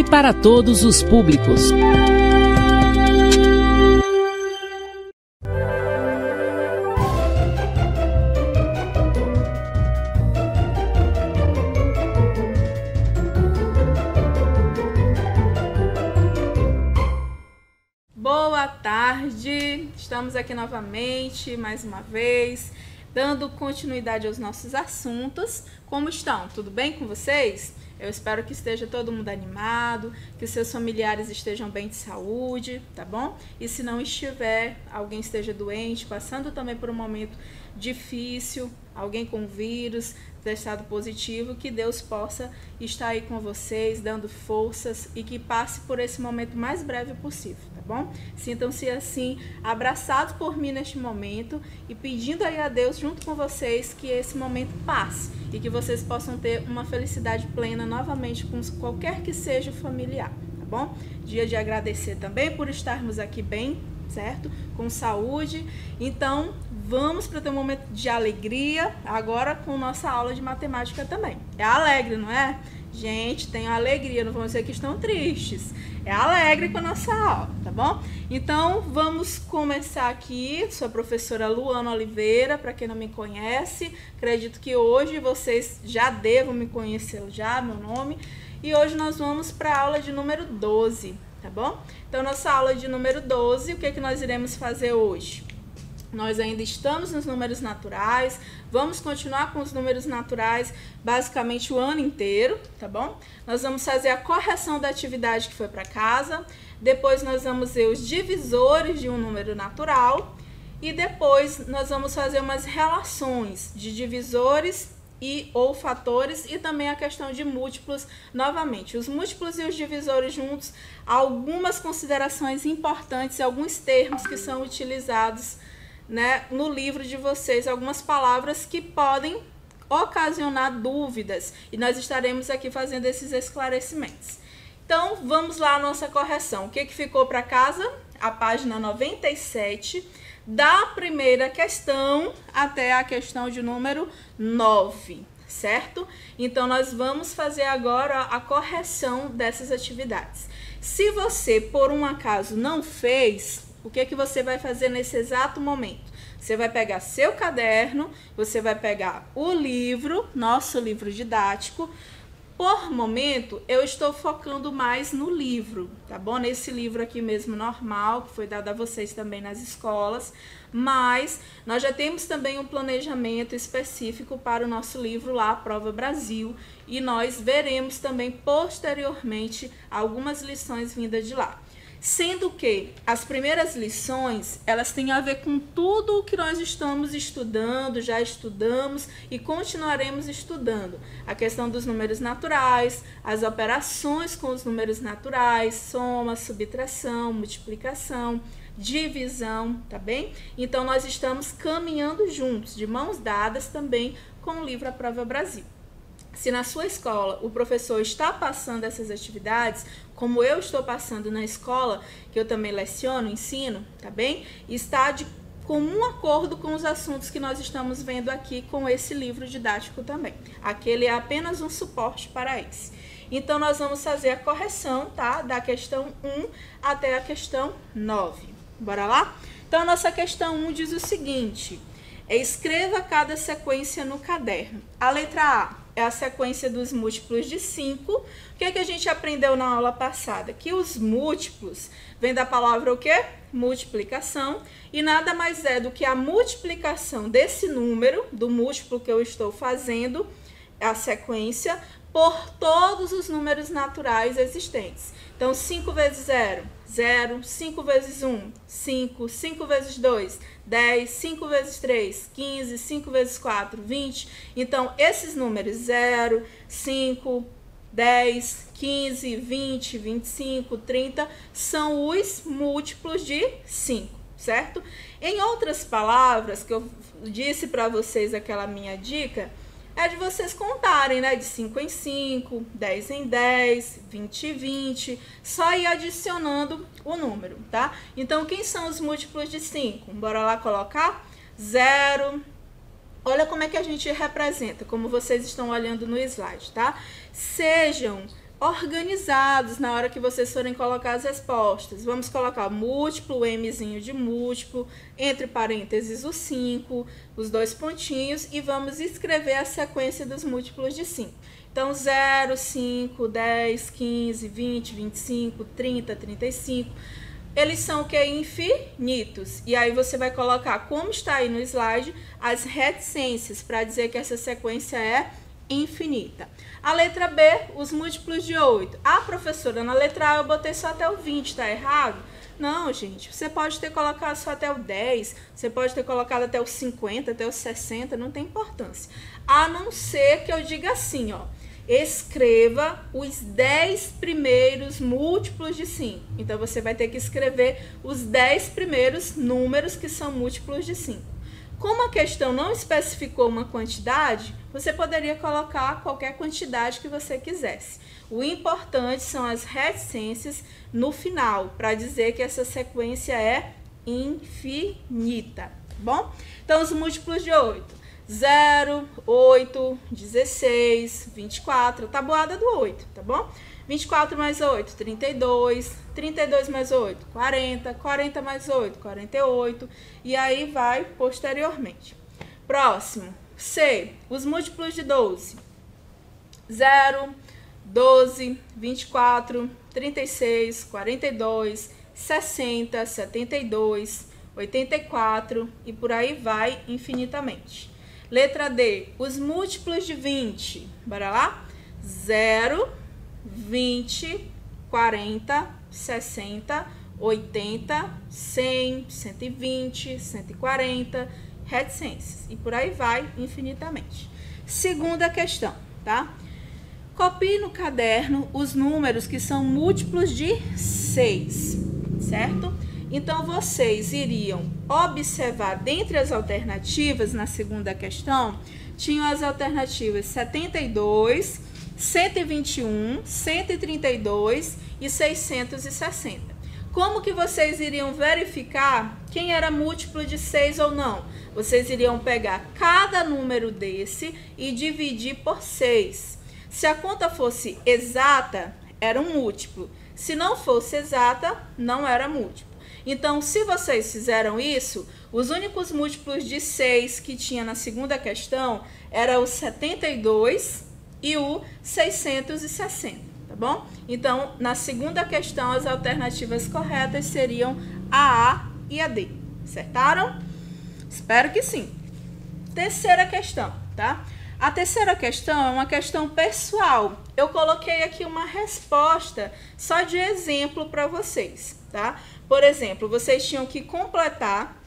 e para todos os públicos. Boa tarde, estamos aqui novamente, mais uma vez, dando continuidade aos nossos assuntos. Como estão? Tudo bem com vocês? Eu espero que esteja todo mundo animado, que seus familiares estejam bem de saúde, tá bom? E se não estiver, alguém esteja doente, passando também por um momento difícil, alguém com vírus, testado positivo, que Deus possa estar aí com vocês, dando forças e que passe por esse momento mais breve possível, tá bom? Sintam-se assim, abraçados por mim neste momento e pedindo aí a Deus junto com vocês que esse momento passe e que vocês possam ter uma felicidade plena novamente com qualquer que seja o familiar, tá bom? Dia de agradecer também por estarmos aqui bem, certo? Com saúde. Então, vamos para ter um momento de alegria agora com nossa aula de matemática também. É alegre, não é? Gente, tem alegria, não vamos dizer que estão tristes. É alegre com a nossa aula, tá bom? Então, vamos começar aqui. Sou a professora Luana Oliveira, para quem não me conhece. Acredito que hoje vocês já devam me conhecer já, meu nome. E hoje nós vamos para a aula de número 12, tá bom? Então, nossa aula de número 12, o que é que nós iremos fazer hoje? Nós ainda estamos nos números naturais, vamos continuar com os números naturais basicamente o ano inteiro, tá bom? Nós vamos fazer a correção da atividade que foi para casa, depois nós vamos ver os divisores de um número natural e depois nós vamos fazer umas relações de divisores e ou fatores e também a questão de múltiplos novamente. Os múltiplos e os divisores juntos, algumas considerações importantes, alguns termos que são utilizados, né, no livro de vocês, algumas palavras que podem ocasionar dúvidas e nós estaremos aqui fazendo esses esclarecimentos. Então, vamos lá à nossa correção. O que ficou para casa? A página 97, da primeira questão até a questão de número 9, certo? Então, nós vamos fazer agora a correção dessas atividades. Se você, por um acaso, não fez, o que é que você vai fazer nesse exato momento? Você vai pegar seu caderno, você vai pegar o livro, nosso livro didático. Por momento, eu estou focando mais no livro, tá bom? Nesse livro aqui mesmo normal, que foi dado a vocês também nas escolas, mas nós já temos também um planejamento específico para o nosso livro lá, a Prova Brasil, e nós veremos também posteriormente algumas lições vindas de lá. Sendo que as primeiras lições, elas têm a ver com tudo o que nós estamos estudando, já estudamos e continuaremos estudando. A questão dos números naturais, as operações com os números naturais, soma, subtração, multiplicação, divisão, tá bem? Então, nós estamos caminhando juntos, de mãos dadas também com o livro A Prova Brasil. Se na sua escola o professor está passando essas atividades, como eu estou passando na escola, que eu também leciono, ensino, tá bem? Está de comum acordo com os assuntos que nós estamos vendo aqui com esse livro didático também. Aquele é apenas um suporte para esse. Então, nós vamos fazer a correção, tá? Da questão 1 até a questão 9. Bora lá? Então, a nossa questão 1 diz o seguinte: escreva cada sequência no caderno. A letra A é a sequência dos múltiplos de 5. O que é que a gente aprendeu na aula passada? Que os múltiplos vem da palavra o quê? Multiplicação. E nada mais é do que a multiplicação desse número, do múltiplo que eu estou fazendo, a sequência, por todos os números naturais existentes. Então, 5 vezes 0, 0. 5 vezes 1, 5. 5 vezes 2, 10. 5 vezes 3, 15. 5 vezes 4, 20. Então, esses números 0, 5, 10, 15, 20, 25, 30 são os múltiplos de 5, certo? Em outras palavras, que eu disse para vocês aquela minha dica, é de vocês contarem, né? De 5 em 5, 10 em 10, 20 em 20, só ir adicionando o número, tá? Então, quem são os múltiplos de 5? Bora lá colocar? 0. Olha como é que a gente representa, como vocês estão olhando no slide, tá? Sejam organizados na hora que vocês forem colocar as respostas. Vamos colocar múltiplo, o mzinho de múltiplo, entre parênteses o 5, os dois pontinhos, e vamos escrever a sequência dos múltiplos de 5. Então, 0, 5, 10, 15, 20, 25, 30, 35... Eles são o que? Infinitos. E aí você vai colocar, como está aí no slide, as reticências para dizer que essa sequência é infinita. A letra B, os múltiplos de 8. Ah, professora, na letra A eu botei só até o 20, tá errado? Não, gente, você pode ter colocado só até o 10, você pode ter colocado até o 50, até o 60, não tem importância. A não ser que eu diga assim, ó. Escreva os 10 primeiros múltiplos de 5. Então, você vai ter que escrever os 10 primeiros números que são múltiplos de 5. Como a questão não especificou uma quantidade, você poderia colocar qualquer quantidade que você quisesse. O importante são as reticências no final, para dizer que essa sequência é infinita, tá bom? Então, os múltiplos de 8. 0, 8, 16, 24, tabuada do 8, tá bom? 24 mais 8, 32, 32 mais 8, 40, 40 mais 8, 48, e aí vai posteriormente. Próximo, C, os múltiplos de 12. 0, 12, 24, 36, 42, 60, 72, 84, e por aí vai infinitamente. Letra D, os múltiplos de 20. Bora lá? 0, 20, 40, 60, 80, 100, 120, 140, reticências. E por aí vai infinitamente. Segunda questão, tá? Copie no caderno os números que são múltiplos de 6, certo? Então, vocês iriam observar, dentre as alternativas, na segunda questão, tinham as alternativas 72, 121, 132 e 660. Como que vocês iriam verificar quem era múltiplo de 6 ou não? Vocês iriam pegar cada número desse e dividir por 6. Se a conta fosse exata, era um múltiplo. Se não fosse exata, não era múltiplo. Então, se vocês fizeram isso, os únicos múltiplos de 6 que tinha na segunda questão era o 72 e o 660, tá bom? Então, na segunda questão, as alternativas corretas seriam a A e a D. Acertaram? Espero que sim. Terceira questão, tá? A terceira questão é uma questão pessoal. Eu coloquei aqui uma resposta só de exemplo para vocês, tá? Por exemplo, vocês tinham que completar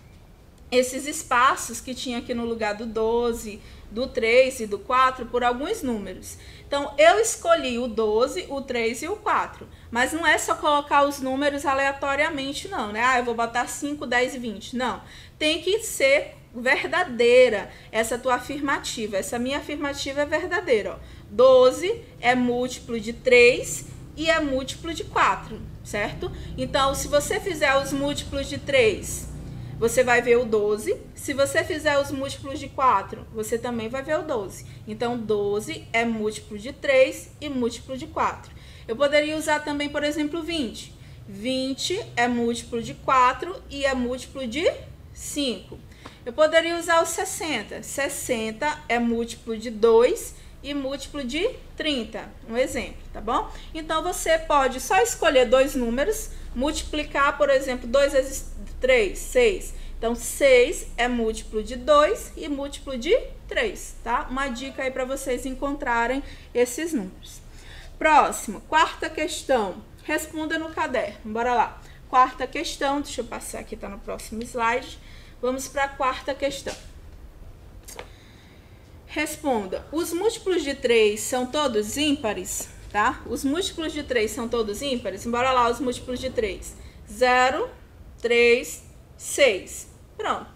esses espaços que tinha aqui no lugar do 12, do 3 e do 4 por alguns números. Então, eu escolhi o 12, o 3 e o 4. Mas não é só colocar os números aleatoriamente, não, né? Ah, eu vou botar 5, 10 e 20. Não. Tem que ser verdadeira essa tua afirmativa. Essa minha afirmativa é verdadeira, ó. 12 é múltiplo de 3 e é múltiplo de 4, certo? Então, se você fizer os múltiplos de 3, você vai ver o 12. Se você fizer os múltiplos de 4, você também vai ver o 12. Então, 12 é múltiplo de 3 e múltiplo de 4. Eu poderia usar também, por exemplo, 20. 20 é múltiplo de 4 e é múltiplo de 5. Eu poderia usar o 60. 60 é múltiplo de 2 e múltiplo de 30. Um exemplo, tá bom? Então, você pode só escolher dois números, multiplicar, por exemplo, 2 vezes 3, 6. Então, 6 é múltiplo de 2 e múltiplo de 3, tá? Uma dica aí para vocês encontrarem esses números. Próximo, quarta questão. Responda no caderno. Bora lá. Quarta questão, deixa eu passar aqui, tá no próximo slide. Vamos para a quarta questão. Responda. Os múltiplos de 3 são todos ímpares, tá? Os múltiplos de 3 são todos ímpares? Bora lá, os múltiplos de 3. 0, 3, 6. Pronto.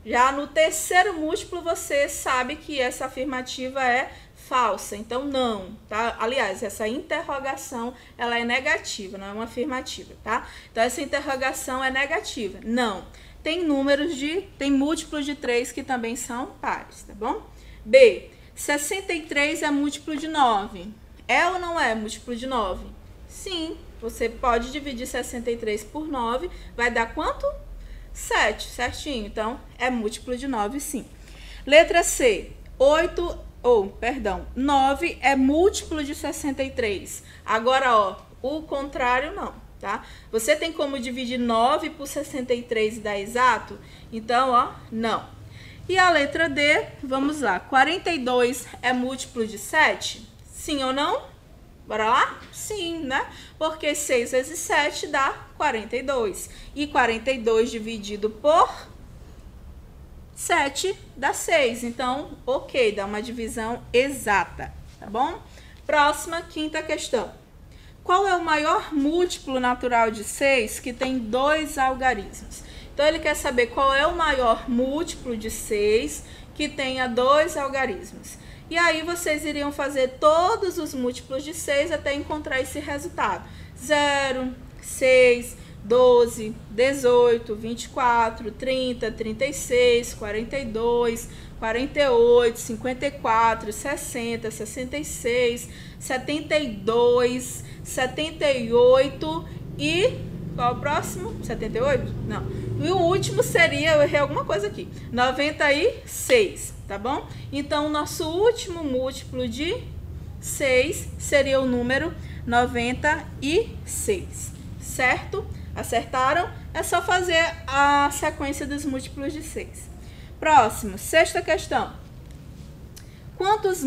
Já no terceiro múltiplo, você sabe que essa afirmativa é falsa. Então, não, tá? Aliás, essa interrogação, ela é negativa, não é uma afirmativa, tá? Então, essa interrogação é negativa. Não. Tem múltiplos de 3 que também são pares, tá bom? B, 63 é múltiplo de 9. É ou não é múltiplo de 9? Sim, você pode dividir 63 por 9, vai dar quanto? 7, certinho. Então, é múltiplo de 9, sim. Letra C, 9 é múltiplo de 63. Agora, ó, o contrário não, tá? Você tem como dividir 9 por 63 e dar exato? Então, ó, não. E a letra D, vamos lá. 42 é múltiplo de 7? Sim ou não? Bora lá? Sim, né? Porque 6 vezes 7 dá 42. E 42 dividido por 7 dá 6. Então, ok, dá uma divisão exata, tá bom? Próxima, quinta questão. Qual é o maior múltiplo natural de 6 que tem 2 algarismos? Então, ele quer saber qual é o maior múltiplo de 6 que tenha 2 algarismos. E aí, vocês iriam fazer todos os múltiplos de 6 até encontrar esse resultado. 0, 6, 12, 18, 24, 30, 36, 42, 48, 54, 60, 66, 72, 78 e... qual o próximo? 78? Não. E o último seria, eu errei alguma coisa aqui, 96, tá bom? Então, o nosso último múltiplo de 6 seria o número 96, certo? Acertaram? É só fazer a sequência dos múltiplos de 6. Próximo, sexta questão. Quantos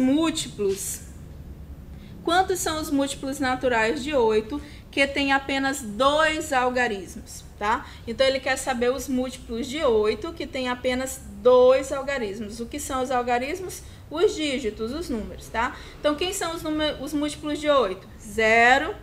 são os múltiplos naturais de 8 que tem apenas 2 algarismos, tá? Então, ele quer saber os múltiplos de 8 que tem apenas 2 algarismos. O que são os algarismos? Os dígitos, os números, tá? Então, quem são os múltiplos de 8? 0,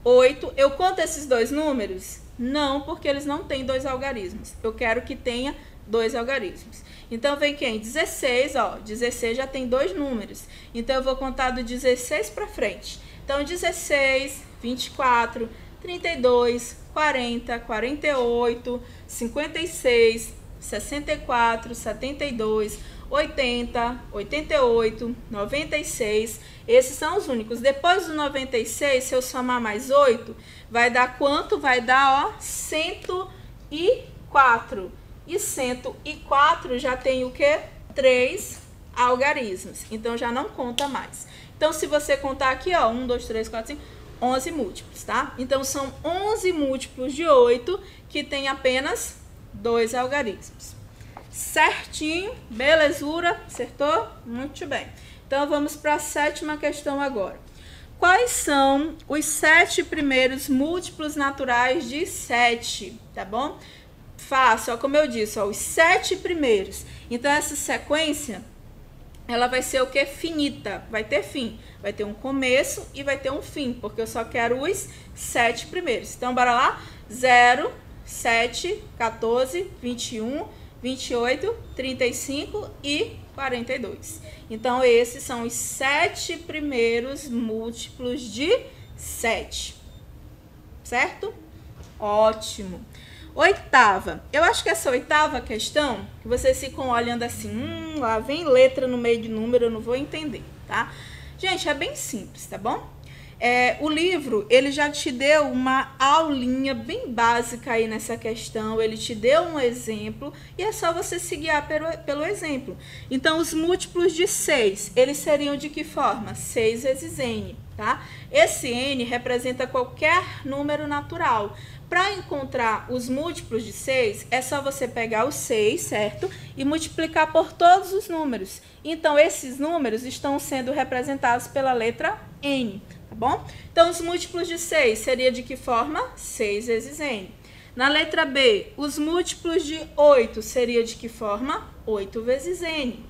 8. Eu conto esses dois números? Não, porque eles não têm 2 algarismos. Eu quero que tenha 2 algarismos. Então, vem quem? 16, ó. 16 já tem 2 números. Então, eu vou contar do 16 para frente. Então, 16, 24, 32, 40, 48, 56, 64, 72, 80, 88, 96. Esses são os únicos. Depois do 96, se eu somar mais 8, vai dar quanto? Vai dar, ó, 104. E 104 já tem o quê? 3 algarismos. Então, já não conta mais. Então, se você contar aqui, ó, 1, 2, 3, 4, 5, 11 múltiplos, tá? Então, são 11 múltiplos de 8 que tem apenas 2 algarismos. Certinho? Belezura? Acertou? Muito bem. Então, vamos para a sétima questão agora. Quais são os 7 primeiros múltiplos naturais de 7? Tá bom? Fácil, ó, como eu disse, ó, os 7 primeiros. Então, essa sequência, ela vai ser o que? Finita. Vai ter fim. Vai ter um começo e vai ter um fim, porque eu só quero os 7 primeiros. Então, bora lá? 0, 7, 14, 21, 28, 35 e 42. Então, esses são os 7 primeiros múltiplos de 7. Certo? Ótimo. Oitava. Eu acho que essa oitava questão, que vocês ficam olhando assim, lá vem letra no meio de número, eu não vou entender, tá? Gente, é bem simples, tá bom? O livro, ele já te deu uma aulinha bem básica aí nessa questão, ele te deu um exemplo e é só você se guiar pelo exemplo. Então, os múltiplos de 6, eles seriam de que forma? 6 vezes n, tá? Esse n representa qualquer número natural. Para encontrar os múltiplos de 6, é só você pegar o 6, certo? E multiplicar por todos os números. Então, esses números estão sendo representados pela letra n, tá bom? Então, os múltiplos de 6 seria de que forma? 6 vezes n. Na letra B, os múltiplos de 8 seria de que forma? 8 vezes n.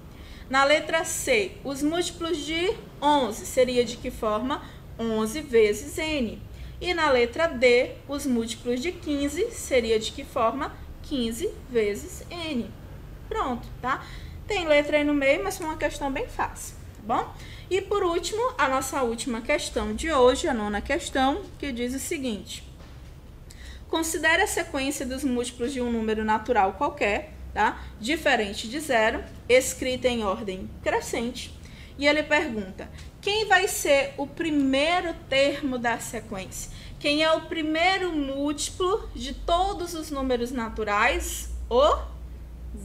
Na letra C, os múltiplos de 11 seria de que forma? 11 vezes n. E na letra D, os múltiplos de 15 seria de que forma? 15 vezes n. Pronto, tá? Tem letra aí no meio, mas foi uma questão bem fácil, tá bom? E por último, a nossa última questão de hoje, a 9ª questão, que diz o seguinte. Considere a sequência dos múltiplos de um número natural qualquer, tá? Diferente de 0, escrita em ordem crescente. e ele pergunta: quem vai ser o primeiro termo da sequência? Quem é o primeiro múltiplo de todos os números naturais? O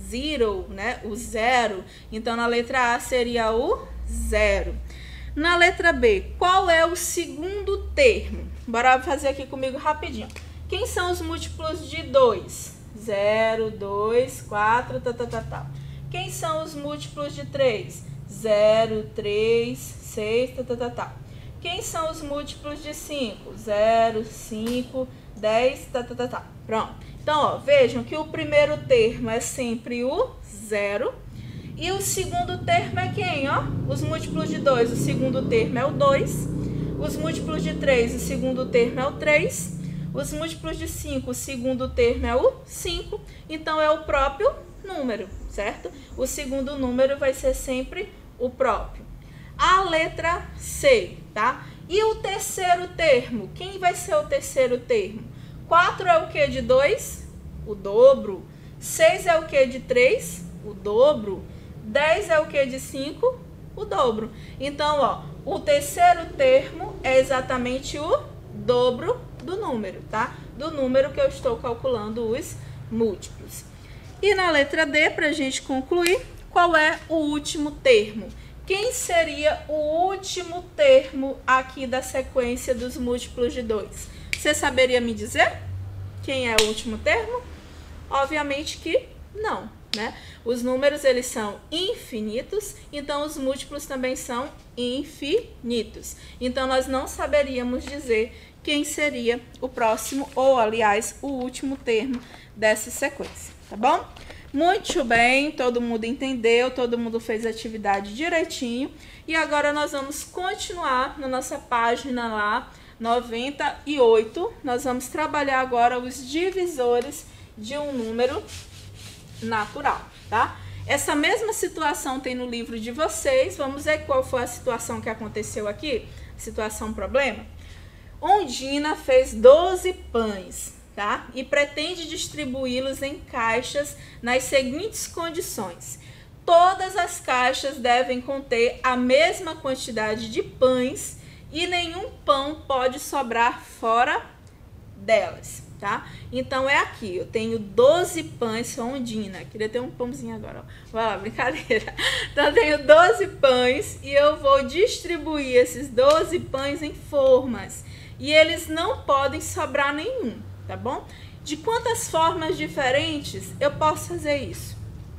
zero, né? O zero. Então, na letra A seria o zero. Na letra B, qual é o segundo termo? Bora fazer aqui comigo rapidinho. Quem são os múltiplos de 2? 0, 2, 4, tal. Quem são os múltiplos de 3? 0, 3, 6, tal. Quem são os múltiplos de 5? 0, 5, 10, tal. Pronto. Então, ó, vejam que o primeiro termo é sempre o 0. E o segundo termo é quem, ó? Os múltiplos de 2, o segundo termo é o 2. Os múltiplos de 3, o segundo termo é o 3. Os múltiplos de 5, o segundo termo é o 5. Então, é o próprio número, certo? O segundo número vai ser sempre o próprio. A letra C, tá? E o terceiro termo? Quem vai ser o terceiro termo? 4 é o que de 2? O dobro. 6 é o que de 3? O dobro. 10 é o que de 5? O dobro. Então, ó, o terceiro termo é exatamente o dobro do número, tá? Do número que eu estou calculando os múltiplos. E na letra D, para a gente concluir, qual é o último termo? Quem seria o último termo aqui da sequência dos múltiplos de 2? Você saberia me dizer quem é o último termo? Obviamente que não, né? Os números, eles são infinitos, então os múltiplos também são infinitos. Então, nós não saberíamos dizer quem seria o próximo, ou, aliás, o último termo dessa sequência, tá bom? Muito bem, todo mundo entendeu, todo mundo fez a atividade direitinho. E agora nós vamos continuar na nossa página lá, 98. Nós vamos trabalhar agora os divisores de um número natural, tá? Essa mesma situação tem no livro de vocês. Vamos ver qual foi a situação que aconteceu aqui? Situação problema. Ondina fez 12 pães, tá? E pretende distribuí-los em caixas nas seguintes condições. Todas as caixas devem conter a mesma quantidade de pães e nenhum pão pode sobrar fora delas, tá? Então, é aqui, eu tenho 12 pães, sou Ondina, queria ter um pãozinho agora, ó. Vai lá, brincadeira. Então, eu tenho 12 pães e eu vou distribuir esses 12 pães em formas. E eles não podem sobrar nenhum, tá bom? De quantas formas diferentes eu posso fazer isso,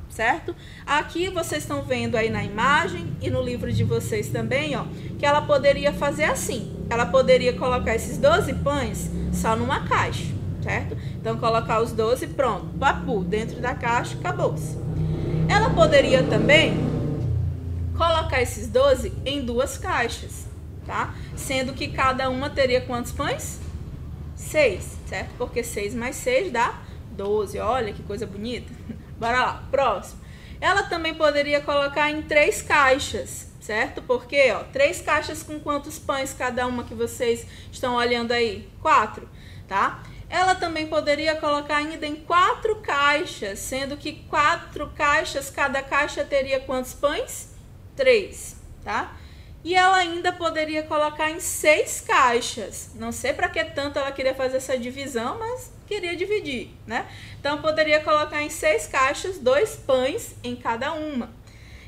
certo? Aqui vocês estão vendo aí na imagem e no livro de vocês também, ó, que ela poderia fazer assim. Ela poderia colocar esses 12 pães só numa caixa, certo? Então, colocar os 12, pronto, papu, dentro da caixa, acabou-se. Ela poderia também colocar esses 12 em duas caixas, tá? Sendo que cada uma teria quantos pães? 6, certo? Porque 6 mais 6 dá 12. Olha que coisa bonita. Bora lá, próximo. Ela também poderia colocar em 3 caixas, certo? Porque, ó, 3 caixas com quantos pães cada uma que vocês estão olhando aí? 4, tá? Ela também poderia colocar ainda em 4 caixas, sendo que 4 caixas, cada caixa teria quantos pães? 3, tá? E ela ainda poderia colocar em 6 caixas. Não sei para que tanto ela queria fazer essa divisão, mas queria dividir, né? Então, poderia colocar em 6 caixas 2 pães em cada uma.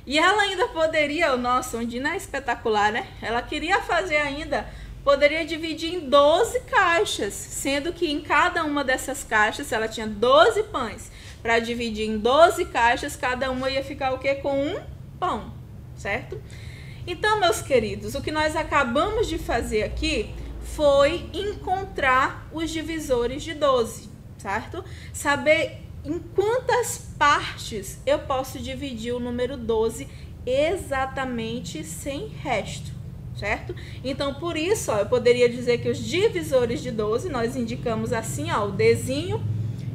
E ela ainda poderia, nossa, Ondina é espetacular, né? Ela queria fazer ainda, poderia dividir em 12 caixas, sendo que em cada uma dessas caixas, ela tinha 12 pães. Para dividir em 12 caixas, cada uma ia ficar o quê? Com um pão, certo? Então, meus queridos, o que nós acabamos de fazer aqui foi encontrar os divisores de 12, certo? Saber em quantas partes eu posso dividir o número 12 exatamente sem resto, certo? Então, por isso, ó, eu poderia dizer que os divisores de 12, nós indicamos assim, ó, o Dzinho.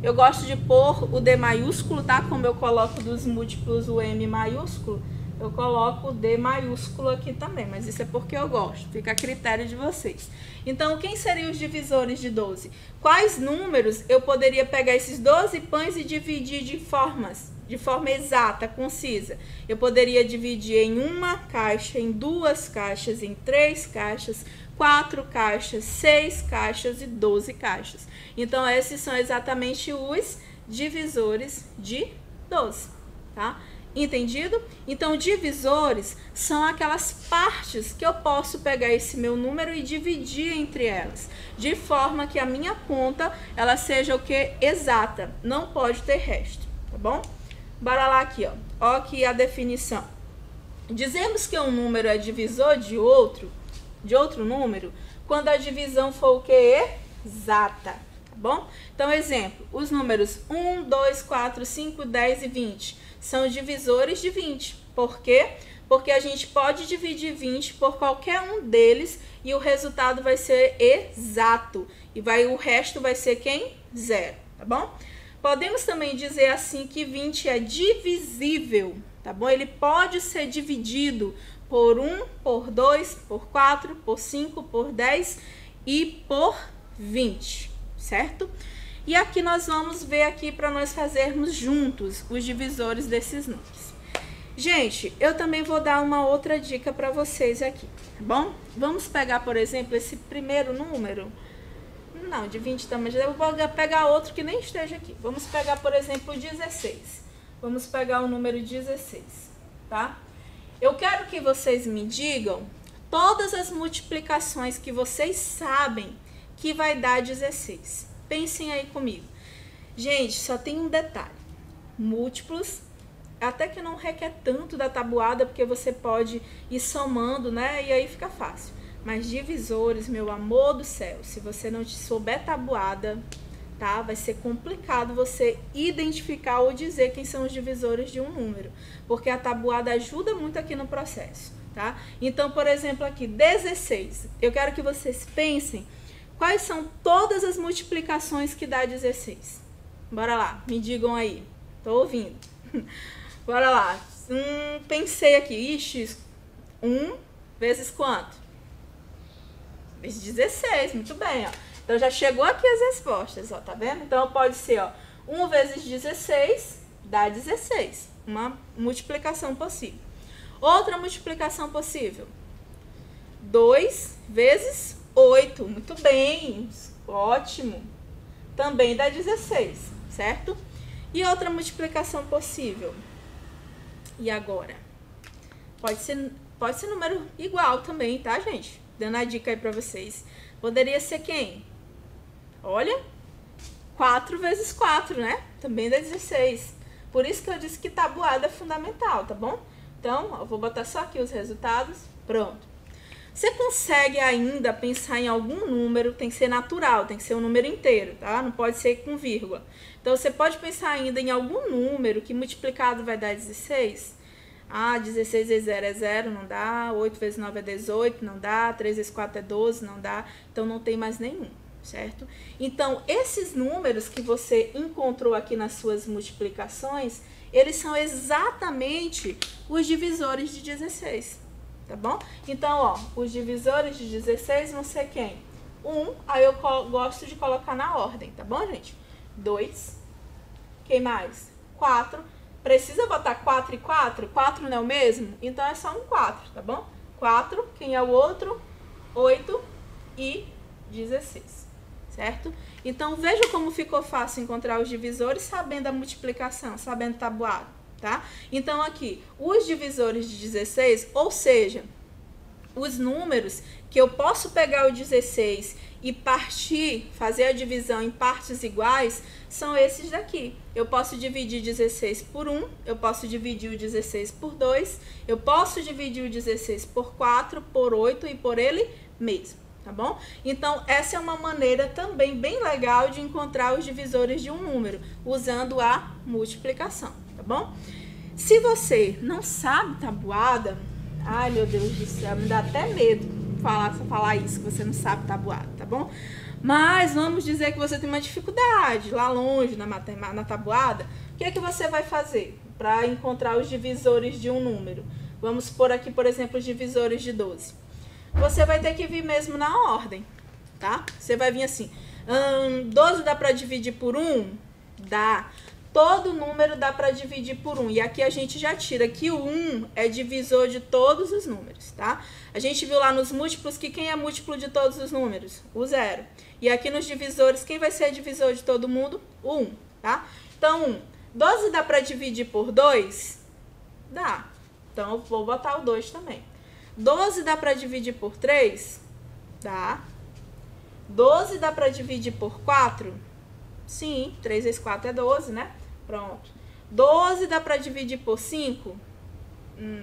Eu gosto de pôr o D maiúsculo, tá? Como eu coloco dos múltiplos o M maiúsculo, eu coloco o D maiúsculo aqui também, mas isso é porque eu gosto, fica a critério de vocês. Então, quem seriam os divisores de 12? Quais números eu poderia pegar esses 12 pães e dividir de formas de forma exata, concisa. Eu poderia dividir em uma caixa, em duas caixas, em 3 caixas, 4 caixas, 6 caixas e 12 caixas. Então, esses são exatamente os divisores de 12, tá? Entendido? Então, divisores são aquelas partes que eu posso pegar esse meu número e dividir entre elas, de forma que a minha conta, ela seja o que? Exata, não pode ter resto, tá bom? Bora lá aqui, ó. Ó aqui a definição. Dizemos que um número é divisor de outro número quando a divisão for o que? Exata, tá bom? Então, exemplo, os números 1, 2, 4, 5, 10 e 20 são divisores de 20. Por quê? Porque a gente pode dividir 20 por qualquer um deles e o resultado vai ser exato. E o resto vai ser quem? 0, tá bom? Podemos também dizer assim que 20 é divisível, tá bom? Ele pode ser dividido por 1, por 2, por 4, por 5, por 10 e por 20, certo? E aqui nós vamos ver aqui para nós fazermos juntos os divisores desses números. Gente, eu também vou dar uma outra dica para vocês aqui, tá bom? Vamos pegar, por exemplo, esse primeiro número. Não, de 20 também. Eu vou pegar outro que nem esteja aqui. Vamos pegar, por exemplo, o 16. Vamos pegar o número 16, tá? Eu quero que vocês me digam todas as multiplicações que vocês sabem que vai dar 16. Pensem aí comigo. Gente, só tem um detalhe. Múltiplos, até que não requer tanto da tabuada, porque você pode ir somando, né? E aí fica fácil. Mas divisores, meu amor do céu, se você não souber tabuada, tá? Vai ser complicado você identificar ou dizer quem são os divisores de um número. Porque a tabuada ajuda muito aqui no processo, tá? Então, por exemplo, aqui, 16. Eu quero que vocês pensem quais são todas as multiplicações que dá 16? Bora lá, me digam aí. Tô ouvindo. Bora lá. Pensei aqui. Ixi, 1 vezes quanto? Vezes 16, muito bem, ó. Então, já chegou aqui as respostas, ó, tá vendo? Então, pode ser, ó, 1 vezes 16 dá 16. Uma multiplicação possível. Outra multiplicação possível. 2 vezes 8, muito bem, ótimo, também dá 16, certo? E outra multiplicação possível, e agora? Pode ser número igual também, tá, gente? Dando a dica aí pra vocês. Poderia ser quem? Olha, 4 vezes 4, né? Também dá 16. Por isso que eu disse que tabuada é fundamental, tá bom? Então, eu vou botar só aqui os resultados, pronto. Você consegue ainda pensar em algum número, tem que ser natural, tem que ser um número inteiro, tá? Não pode ser com vírgula. Então, você pode pensar ainda em algum número que multiplicado vai dar 16? Ah, 16 vezes 0 é 0, não dá. 8 vezes 9 é 18, não dá. 3 vezes 4 é 12, não dá. Então, não tem mais nenhum, certo? Então, esses números que você encontrou aqui nas suas multiplicações, eles são exatamente os divisores de 16. Tá bom? Então, ó, os divisores de 16 vão ser quem? 1, aí eu gosto de colocar na ordem, tá bom, gente? 2, quem mais? 4, precisa botar 4 e 4? 4 não é o mesmo? Então, é só um 4, tá bom? 4, quem é o outro? 8 e 16, certo? Então, veja como ficou fácil encontrar os divisores sabendo a multiplicação, sabendo tabuado. Tá? Então, aqui, os divisores de 16, ou seja, os números que eu posso pegar o 16 e fazer a divisão em partes iguais, são esses daqui. Eu posso dividir 16 por 1, eu posso dividir o 16 por 2, eu posso dividir o 16 por 4, por 8 e por ele mesmo, tá bom? Então, essa é uma maneira também bem legal de encontrar os divisores de um número, usando a multiplicação, tá bom? Se você não sabe tabuada, ai meu Deus do céu, me dá até medo falar isso, que você não sabe tabuada, tá bom? Mas vamos dizer que você tem uma dificuldade lá longe na tabuada, o que é que você vai fazer para encontrar os divisores de um número? Vamos pôr aqui, por exemplo, os divisores de 12. Você vai ter que vir mesmo na ordem, tá? Você vai vir assim, 12 dá para dividir por 1? Dá. todo número dá para dividir por 1. E aqui a gente já tira que o 1 é divisor de todos os números, tá? A gente viu lá nos múltiplos que quem é múltiplo de todos os números? O 0. E aqui nos divisores, quem vai ser divisor de todo mundo? O 1, tá? Então, 12 dá para dividir por 2? Dá. Então, eu vou botar o 2 também. 12 dá para dividir por 3? Dá. 12 dá para dividir por 4? Sim, 3 vezes 4 é 12, né? Pronto. 12 dá para dividir por 5?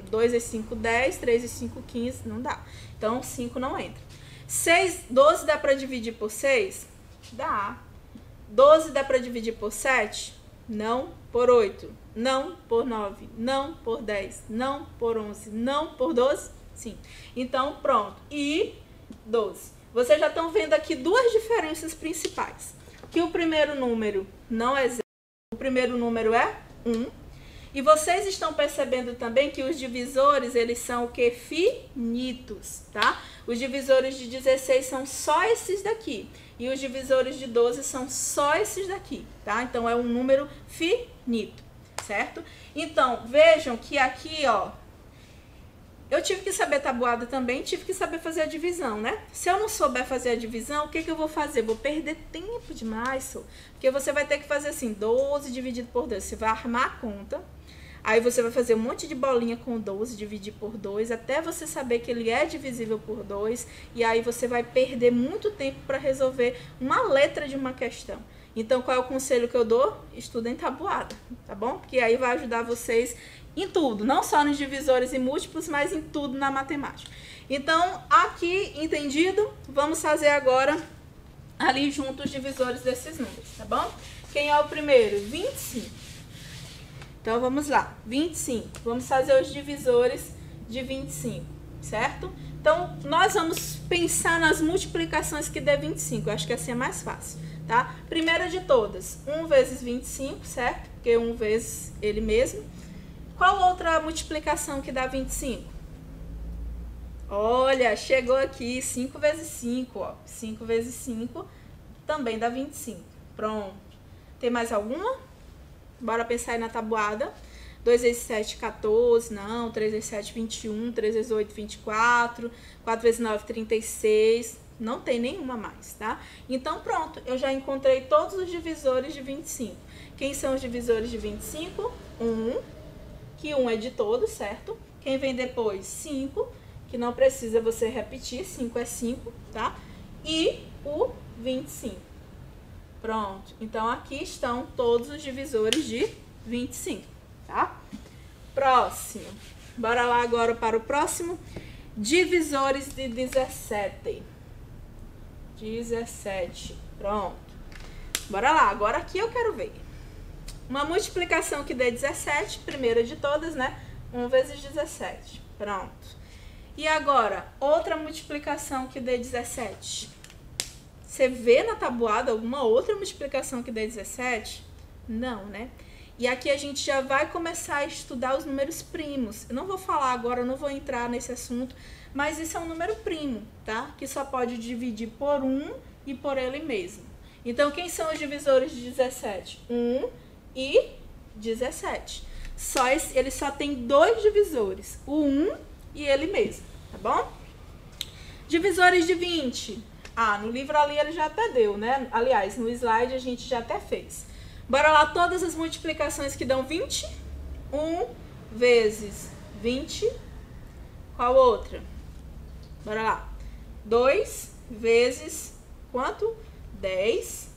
2 vezes 5, 10. 3 vezes 5, 15. Não dá. Então, 5 não entra. 12 dá para dividir por 6? Dá. 12 dá para dividir por 7? Não. Por 8? Não. Por 9? Não. Por 10? Não. Por 11? Não. Por 12? Sim. Então, pronto. E 12. Vocês já estão vendo aqui duas diferenças principais. Que o primeiro número não é 0, o primeiro número é 1. E vocês estão percebendo também que os divisores, eles são o que? Finitos, tá? Os divisores de 16 são só esses daqui. E os divisores de 12 são só esses daqui, tá? Então, é um número finito, certo? Então, vejam que aqui, ó, eu tive que saber tabuada também, tive que saber fazer a divisão, né? Se eu não souber fazer a divisão, o que que eu vou fazer? Vou perder tempo demais, só. Porque você vai ter que fazer assim, 12 dividido por 2. Você vai armar a conta, aí você vai fazer um monte de bolinha com 12, dividir por 2, até você saber que ele é divisível por 2, e aí você vai perder muito tempo para resolver uma letra de uma questão. Então, qual é o conselho que eu dou? Estudem tabuada, tá bom? Porque aí vai ajudar vocês em tudo, não só nos divisores e múltiplos, mas em tudo na matemática. Então, aqui, entendido? Vamos fazer agora ali junto os divisores desses números, tá bom? Quem é o primeiro? 25. Então, vamos lá. 25. Vamos fazer os divisores de 25, certo? Então, nós vamos pensar nas multiplicações que dê 25. Eu acho que assim é mais fácil, tá? Primeira de todas, 1 vezes 25, certo? Porque 1 vezes ele mesmo. Qual outra multiplicação que dá 25? Olha, chegou aqui, 5 vezes 5, ó. 5 vezes 5 também dá 25. Pronto. Tem mais alguma? Bora pensar aí na tabuada. 2 vezes 7, 14, não. 3 vezes 7, 21. 3 vezes 8, 24. 4 vezes 9, 36. Não tem nenhuma mais, tá? Então, pronto. Eu já encontrei todos os divisores de 25. Quem são os divisores de 25? 1. Que 1 é de todos, certo? Quem vem depois? 5, que não precisa você repetir, 5 é 5, tá? E o 25. Pronto. Então, aqui estão todos os divisores de 25, tá? Próximo. Bora lá agora para o próximo. Divisores de 17. 17. Pronto. Bora lá. Agora aqui eu quero ver. Uma multiplicação que dê 17, primeira de todas, né? 1 vezes 17. Pronto. E agora, outra multiplicação que dê 17. Você vê na tabuada alguma outra multiplicação que dê 17? Não, né? E aqui a gente já vai começar a estudar os números primos. Eu não vou falar agora, eu não vou entrar nesse assunto, mas isso é um número primo, tá? Que só pode dividir por 1 e por ele mesmo. Então, quem são os divisores de 17? 1 e 17. Ele só tem dois divisores, o 1 e ele mesmo, tá bom? Divisores de 20. No livro ali ele já até deu, né? Aliás, no slide a gente já até fez. Bora lá, todas as multiplicações que dão 20. 1 vezes 20. Qual outra? Bora lá. 2 vezes quanto? 10.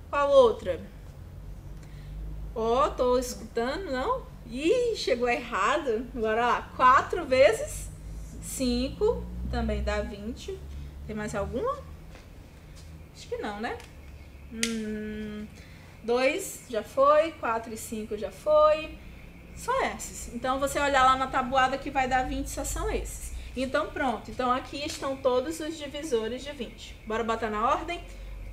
Qual outra? Tô escutando, não? Ih, chegou errado. Bora lá. 4 vezes 5 também dá 20. Tem mais alguma? Acho que não, né? 2 já foi, 4 e 5 já foi. Só esses. Então, você olhar lá na tabuada que vai dar 20, só são esses. Então, pronto. Então, aqui estão todos os divisores de 20. Bora botar na ordem?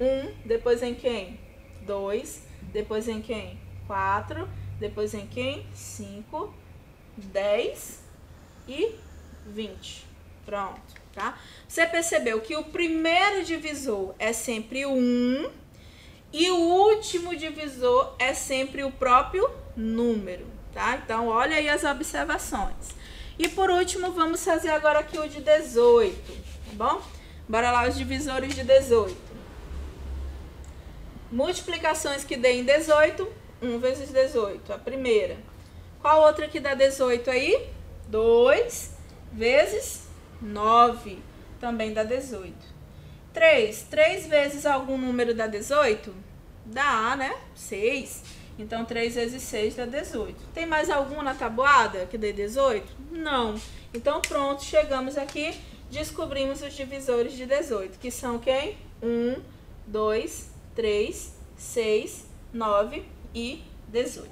1, depois em quem? 2, depois em quem? 4, depois em quem? 5, 10 e 20. Pronto, tá? Você percebeu que o primeiro divisor é sempre o 1 E o último divisor é sempre o próprio número, tá? Então, olha aí as observações. E por último, vamos fazer agora aqui o de 18, tá bom? Bora lá os divisores de 18. Multiplicações que deem 18, 1 vezes 18, a primeira. Qual outra que dá 18 aí? 2 vezes 9, também dá 18. 3 vezes algum número dá 18? Dá, né? 6. Então, 3 vezes 6 dá 18. Tem mais algum na tabuada que dê 18? Não. Então, pronto, chegamos aqui, descobrimos os divisores de 18, que são quem? 1, 2, 3, 6, 9 e 18.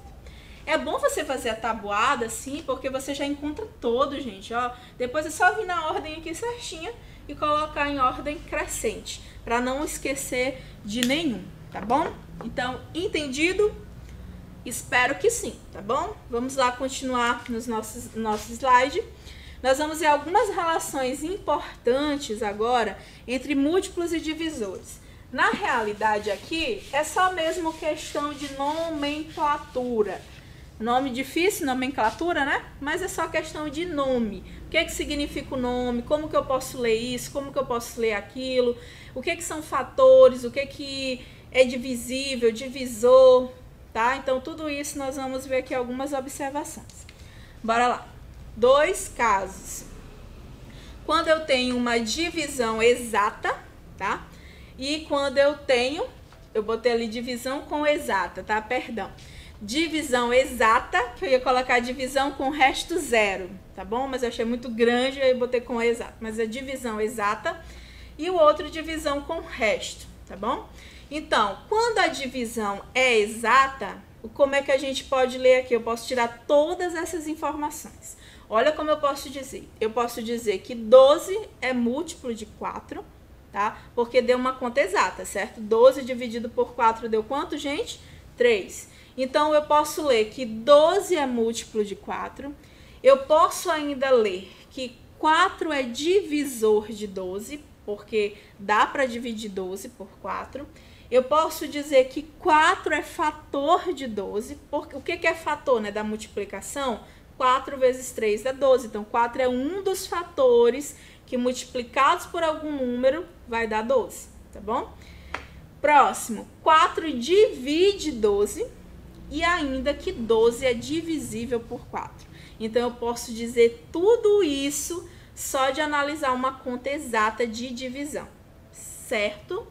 É bom você fazer a tabuada assim, porque você já encontra todos, gente, ó. Depois é só vir na ordem aqui certinha e colocar em ordem crescente, para não esquecer de nenhum, tá bom? Então, entendido? Espero que sim, tá bom? Vamos lá continuar nos nosso slide. Nós vamos ver algumas relações importantes agora entre múltiplos e divisores. Na realidade aqui, é só mesmo questão de nomenclatura. Nome difícil, nomenclatura, né? Mas é só questão de nome. O que significa o nome? Como que eu posso ler isso? Como que eu posso ler aquilo? O que são fatores? O que é divisível, divisor, tá? Então, tudo isso nós vamos ver aqui algumas observações. Bora lá. 2 casos. Quando eu tenho uma divisão exata, tá? E quando eu botei ali divisão com exata, tá? Perdão. Divisão exata, que eu ia colocar divisão com resto zero, tá bom? Mas eu achei muito grande, aí eu botei com exata. Mas é divisão exata e o outro divisão com resto, tá bom? Então, quando a divisão é exata, como é que a gente pode ler aqui? Eu posso tirar todas essas informações. Olha como eu posso dizer. Eu posso dizer que 12 é múltiplo de 4, tá? Porque deu uma conta exata, certo? 12 dividido por 4 deu quanto, gente? 3. Então, eu posso ler que 12 é múltiplo de 4. Eu posso ainda ler que 4 é divisor de 12, porque dá para dividir 12 por 4. Eu posso dizer que 4 é fator de 12. Porque, o que é fator, né, da multiplicação? 4 vezes 3 dá 12. Então, 4 é um dos fatores que multiplicados por algum número vai dar 12, tá bom? Próximo, 4 divide 12. E ainda que 12 é divisível por 4. Então, eu posso dizer tudo isso só de analisar uma conta exata de divisão, certo?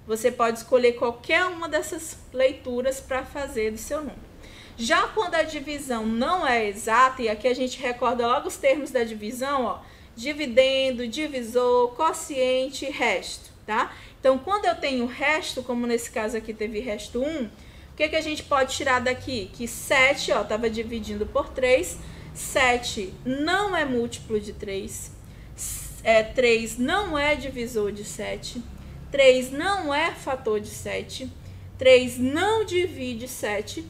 Você pode escolher qualquer uma dessas leituras para fazer do seu número. Já quando a divisão não é exata, e aqui a gente recorda logo os termos da divisão, ó, dividendo, divisor, quociente, resto, tá? Então, quando eu tenho resto, como nesse caso aqui teve resto 1, o que a gente pode tirar daqui? Que 7, ó, estava dividindo por 3. 7 não é múltiplo de 3. 3 não é divisor de 7. 3 não é fator de 7. 3 não divide 7.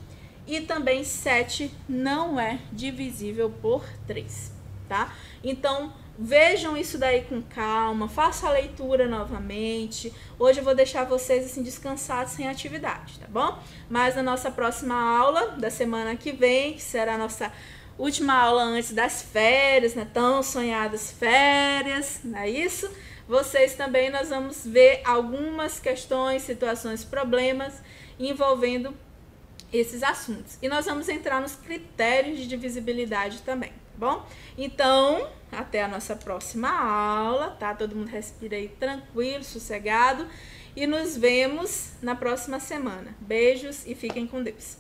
E também 7 não é divisível por 3, tá? Então, vejam isso daí com calma, faça a leitura novamente. Hoje eu vou deixar vocês assim descansados sem atividade, tá bom? Mas na nossa próxima aula da semana que vem, que será a nossa última aula antes das férias, né? Tão sonhadas férias, não é isso? Vocês também, nós vamos ver algumas questões, situações, problemas envolvendo esses assuntos. E nós vamos entrar nos critérios de divisibilidade também, tá bom? Então, até a nossa próxima aula, tá? Todo mundo respira aí tranquilo, sossegado. E nos vemos na próxima semana. Beijos e fiquem com Deus.